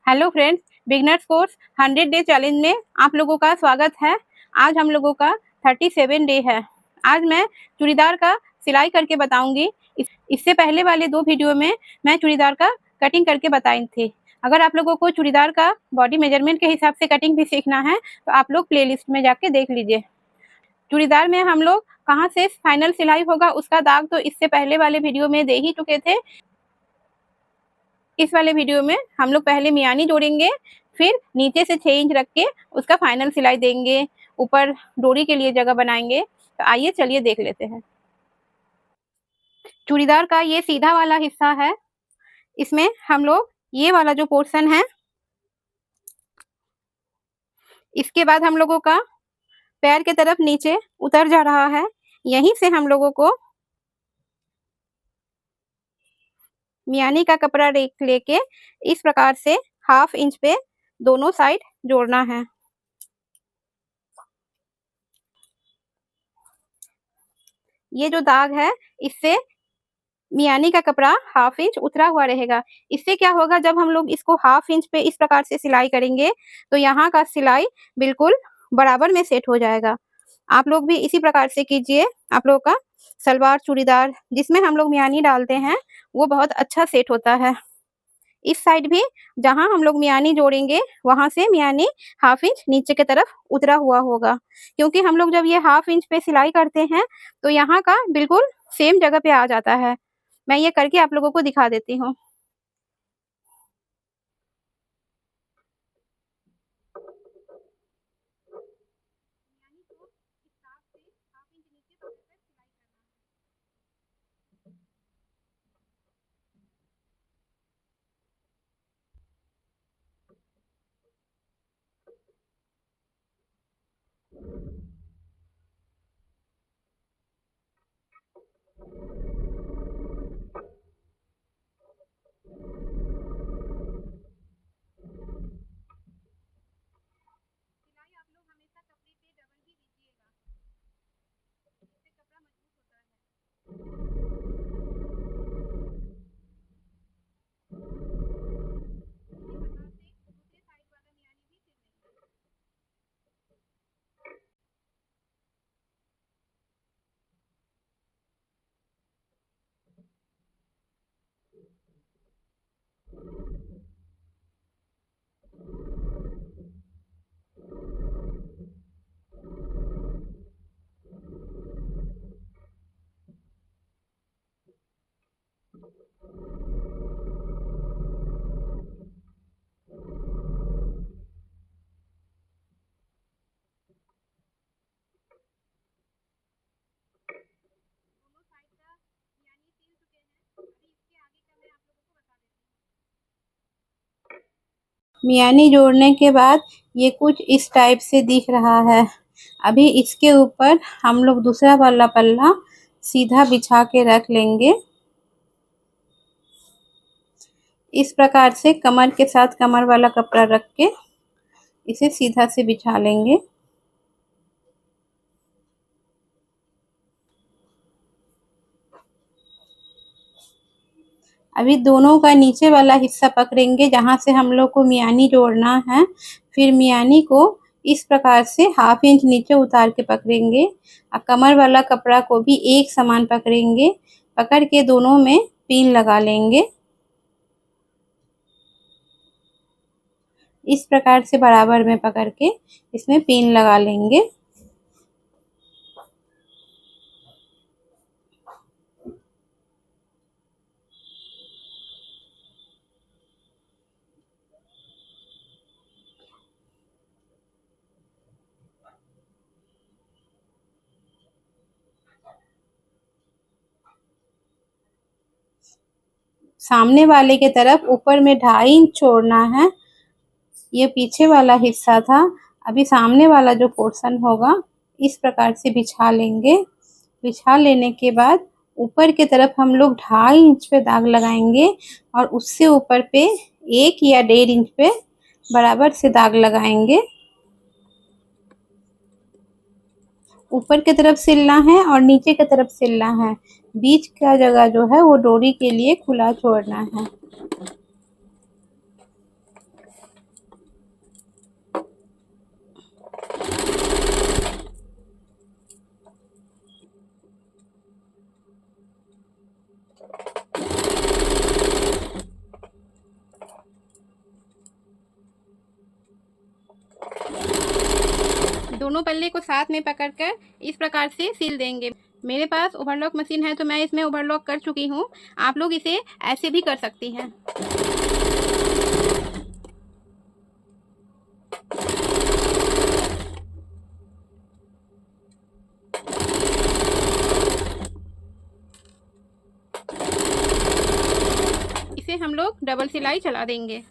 Hello friends, beginners course 100 day challenge में आप लोगों का स्वागत है। आज हम लोगों का 37 डे है। आज मैं चूड़ीदार का सिलाई करके बताऊंगी। इससे पहले वाले 2 वीडियो में मैं चूड़ीदार का कटिंग करके बताई थी। अगर आप लोगों को चूड़ीदार का बॉडी मेजरमेंट के हिसाब से कटिंग भी सीखना है तो आप लोग प्लेलिस्ट में जाके देख लीजिए। चूड़ीदार में हम लोग कहाँ से फाइनल सिलाई होगा उसका दाग तो इससे पहले वाले वीडियो में दे ही चुके थे। इस वाले वीडियो में हम लोग पहले मियानी जोड़ेंगे, फिर नीचे से 6 इंच रख के उसका फाइनल सिलाई देंगे, ऊपर डोरी के लिए जगह बनाएंगे। तो आइए चलिए देख लेते हैं। चूड़ीदार का ये सीधा वाला हिस्सा है। इसमें हम लोग ये वाला जो पोर्शन है, इसके बाद हम लोगों का पैर के तरफ नीचे उतर जा रहा है। यहीं से हम लोगों को मियानी का कपड़ा लेके इस प्रकार से 1/2 इंच पे दोनों साइड जोड़ना है। ये जो दाग है इससे मियानी का कपड़ा 1/2 इंच उतरा हुआ रहेगा। इससे क्या होगा, जब हम लोग इसको 1/2 इंच पे इस प्रकार से सिलाई करेंगे तो यहाँ का सिलाई बिल्कुल बराबर में सेट हो जाएगा। आप लोग भी इसी प्रकार से कीजिए। आप लोगों का सलवार चूड़ीदार जिसमें हम लोग मियानी डालते हैं वो बहुत अच्छा सेट होता है। इस साइड भी जहां हम लोग मियानी जोड़ेंगे वहां से मियानी 1/2 इंच नीचे की तरफ उतरा हुआ होगा, क्योंकि हम लोग जब ये 1/2 इंच पे सिलाई करते हैं तो यहाँ का बिल्कुल सेम जगह पे आ जाता है। मैं ये करके आप लोगों को दिखा देती हूँ। मियानी जोड़ने के बाद ये कुछ इस टाइप से दिख रहा है। अभी इसके ऊपर हम लोग दूसरा वाला पल्ला सीधा बिछा के रख लेंगे। इस प्रकार से कमर के साथ कमर वाला कपड़ा रख के इसे सीधा से बिछा लेंगे। अभी दोनों का नीचे वाला हिस्सा पकड़ेंगे जहां से हम लोग को मियानी जोड़ना है। फिर मियानी को इस प्रकार से 1/2 इंच नीचे उतार के पकड़ेंगे और कमर वाला कपड़ा को भी एक समान पकड़ेंगे। पकड़ के दोनों में पिन लगा लेंगे। इस प्रकार से बराबर में पकड़ के इसमें पिन लगा लेंगे। सामने वाले के तरफ ऊपर में 2.5 इंच छोड़ना है। ये पीछे वाला हिस्सा था। अभी सामने वाला जो पोर्शन होगा इस प्रकार से बिछा लेंगे। बिछा लेने के बाद ऊपर के तरफ हम लोग 2.5 इंच पे दाग लगाएंगे और उससे ऊपर पे 1 या 1.5 इंच पे बराबर से दाग लगाएंगे। ऊपर की तरफ सिलना है और नीचे की तरफ सिलना है। बीच का जगह जो है वो डोरी के लिए खुला छोड़ना है। दोनों पल्ले को साथ में पकड़कर इस प्रकार से सिल देंगे। मेरे पास ओवरलॉक मशीन है तो मैं इसमें ओवरलॉक कर चुकी हूँ। आप लोग इसे ऐसे भी कर सकती हैं। इसे हम लोग डबल सिलाई चला देंगे।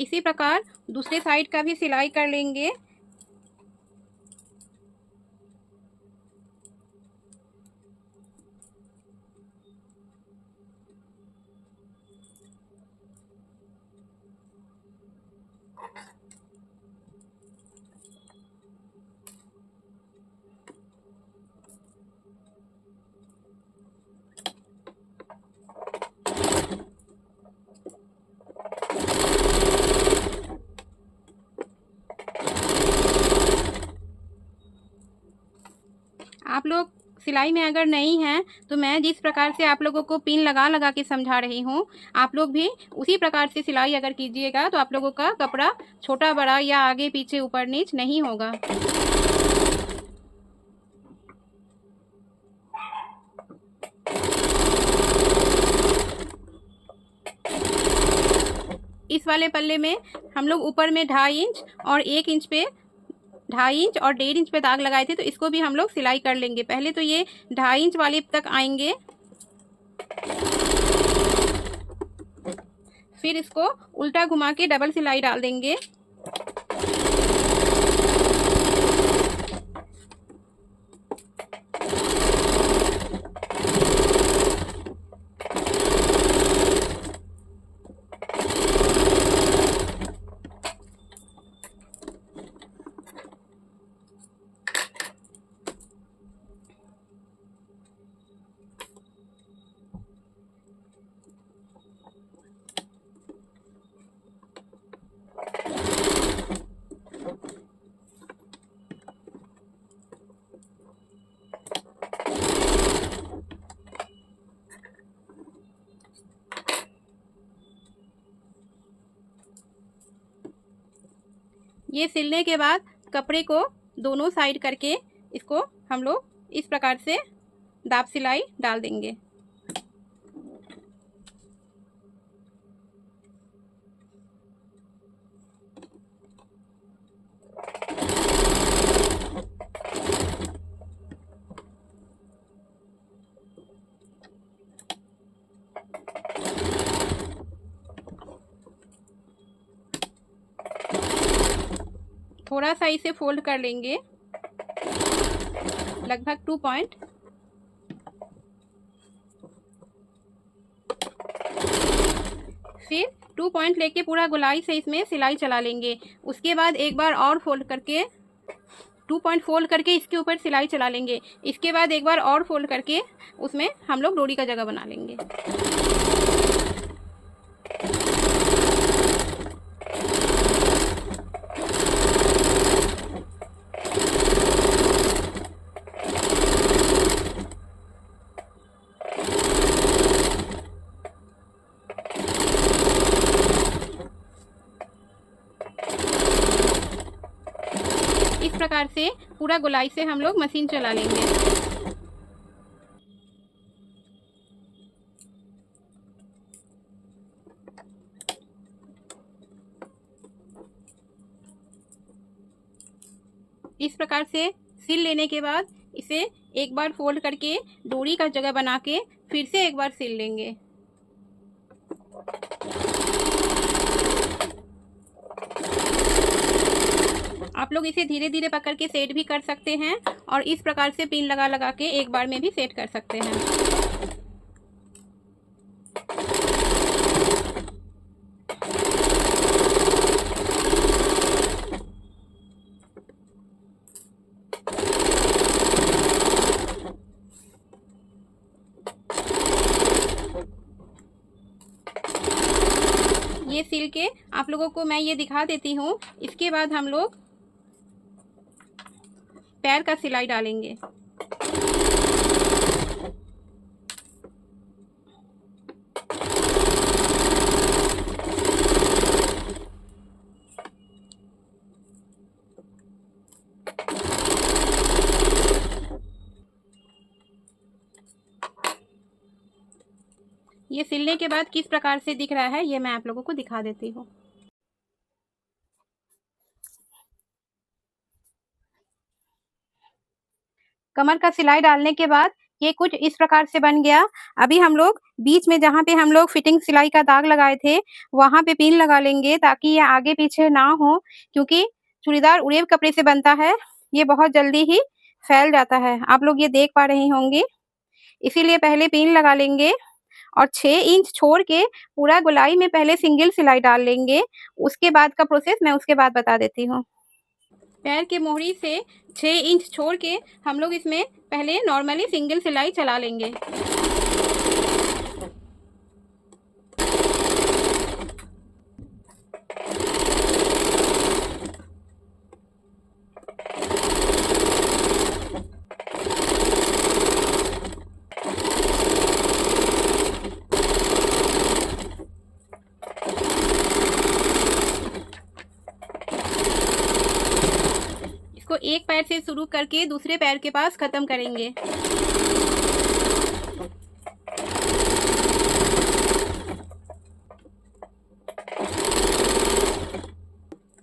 इसी प्रकार दूसरे साइड का भी सिलाई कर लेंगे। आप लोग सिलाई में अगर नहीं हैं तो मैं जिस प्रकार से आप लोगों को पिन लगा लगा के समझा रही हूँ, आप लोग भी उसी प्रकार से सिलाई अगर कीजिएगा तो आप लोगों का कपड़ा छोटा बड़ा या आगे पीछे ऊपर नीच नहीं होगा। इस वाले पल्ले में हम लोग ऊपर में 2.5 इंच और 1 इंच पे 2.5 इंच और 1.5 इंच पे दाग लगाए थे, तो इसको भी हम लोग सिलाई कर लेंगे। पहले तो ये 2.5 इंच वाले तक आएंगे, फिर इसको उल्टा घुमा के डबल सिलाई डाल देंगे। ये सिलने के बाद कपड़े को दोनों साइड करके इसको हम लोग इस प्रकार से दाब सिलाई डाल देंगे। थोड़ा सा इसे फोल्ड कर लेंगे, लगभग 2 पॉइंट। फिर 2 पॉइंट लेके पूरा गोलाई से इसमें सिलाई चला लेंगे। उसके बाद एक बार और फोल्ड करके 2 पॉइंट फोल्ड करके इसके ऊपर सिलाई चला लेंगे। इसके बाद एक बार और फोल्ड करके उसमें हम लोग डोरी का जगह बना लेंगे। इस प्रकार से पूरा गोलाई से हम लोग मशीन चला लेंगे। इस प्रकार से सिल लेने के बाद इसे एक बार फोल्ड करके डोरी का जगह बना के फिर से एक बार सिल लेंगे। आप लोग इसे धीरे धीरे पकड़ के सेट भी कर सकते हैं और इस प्रकार से पिन लगा लगा के एक बार में भी सेट कर सकते हैं। ये सिल के आप लोगों को मैं ये दिखा देती हूँ। इसके बाद हम लोग पैर का सिलाई डालेंगे। ये सिलने के बाद किस प्रकार से दिख रहा है ये मैं आप लोगों को दिखा देती हूँ। कमर का सिलाई डालने के बाद ये कुछ इस प्रकार से बन गया। अभी हम लोग बीच में जहाँ पे हम लोग फिटिंग सिलाई का दाग लगाए थे वहां पे पिन लगा लेंगे ताकि ये आगे पीछे ना हो, क्योंकि चूड़ीदार उड़ेव कपड़े से बनता है, ये बहुत जल्दी ही फैल जाता है। आप लोग ये देख पा रही होंगी, इसीलिए पहले पिन लगा लेंगे और 6 इंच छोड़ के पूरा गोलाई में पहले सिंगल सिलाई डाल लेंगे। उसके बाद का प्रोसेस मैं उसके बाद बता देती हूँ। पैर के मोहरी से 6 इंच छोड़ के हम लोग इसमें पहले नॉर्मली सिंगल सिलाई चला लेंगे। इसको एक पैर से शुरू करके दूसरे पैर के पास खत्म करेंगे।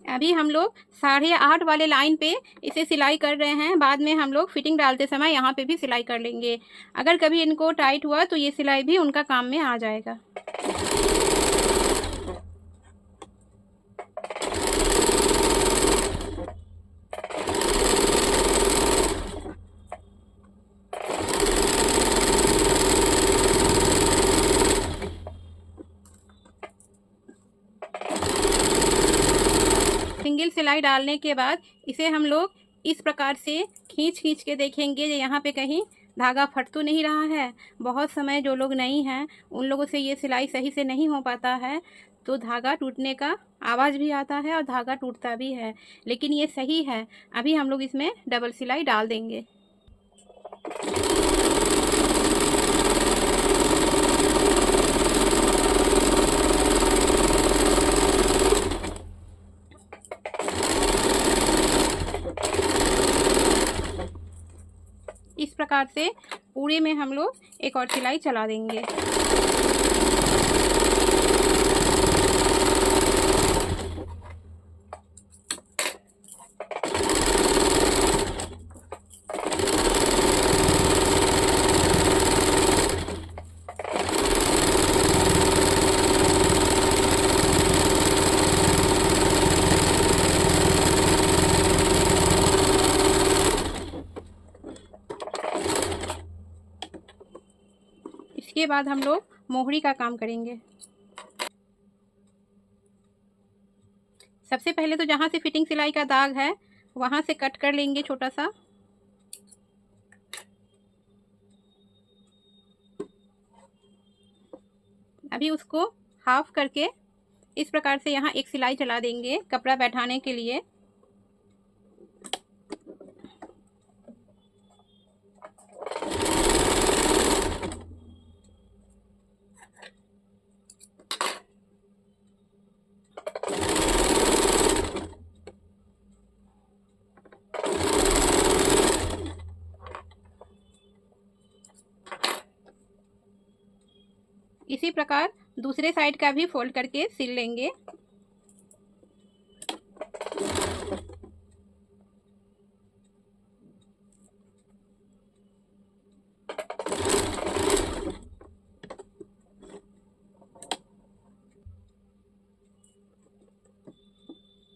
अभी हम लोग 8.5 वाले लाइन पे इसे सिलाई कर रहे हैं। बाद में हम लोग फिटिंग डालते समय यहाँ पे भी सिलाई कर लेंगे। अगर कभी इनको टाइट हुआ तो ये सिलाई भी उनका काम में आ जाएगा। सिंगल सिलाई डालने के बाद इसे हम लोग इस प्रकार से खींच के देखेंगे यहाँ पे कहीं धागा फट तो नहीं रहा है। बहुत समय जो लोग नहीं हैं उन लोगों से ये सिलाई सही से नहीं हो पाता है, तो धागा टूटने का आवाज़ भी आता है और धागा टूटता भी है, लेकिन ये सही है। अभी हम लोग इसमें डबल सिलाई डाल देंगे। इस प्रकार से पूरे में हम लोग एक और सिलाई चला देंगे। इसके बाद हम लोग मोहरी का काम करेंगे। सबसे पहले तो जहाँ से फिटिंग सिलाई का दाग है वहाँ से कट कर लेंगे छोटा सा। अभी उसको हाफ करके इस प्रकार से यहाँ एक सिलाई चला देंगे कपड़ा बैठाने के लिए। इसी प्रकार दूसरे साइड का भी फोल्ड करके सिल लेंगे।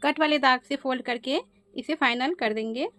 कट वाले दाग से फोल्ड करके इसे फाइनल कर देंगे।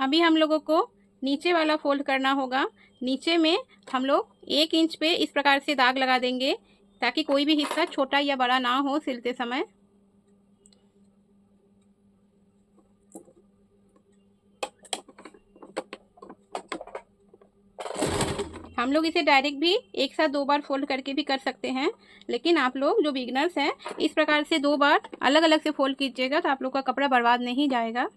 अभी हम लोगों को नीचे वाला फोल्ड करना होगा। नीचे में हम लोग 1 इंच पे इस प्रकार से दाग लगा देंगे ताकि कोई भी हिस्सा छोटा या बड़ा ना हो सिलते समय। हम लोग इसे डायरेक्ट भी एक साथ 2 बार फोल्ड करके भी कर सकते हैं, लेकिन आप लोग जो बिगनर्स हैं इस प्रकार से 2 बार अलग अलग से फोल्ड कीजिएगा तो आप लोग का कपड़ा बर्बाद नहीं जाएगा।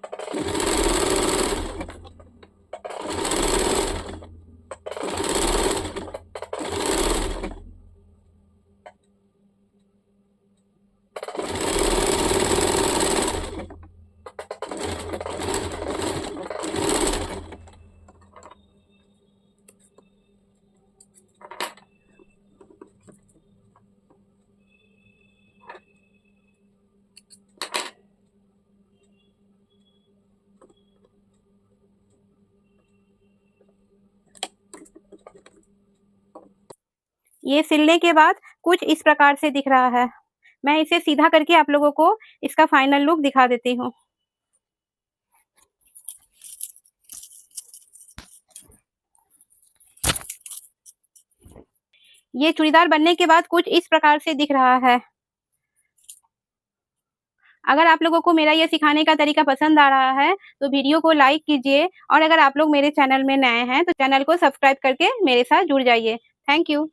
ये सिलने के बाद कुछ इस प्रकार से दिख रहा है। मैं इसे सीधा करके आप लोगों को इसका फाइनल लुक दिखा देती हूँ। ये चूड़ीदार बनने के बाद कुछ इस प्रकार से दिख रहा है। अगर आप लोगों को मेरा ये सिखाने का तरीका पसंद आ रहा है तो वीडियो को लाइक कीजिए और अगर आप लोग मेरे चैनल में नए हैं तो चैनल को सब्सक्राइब करके मेरे साथ जुड़ जाइए। Thank you.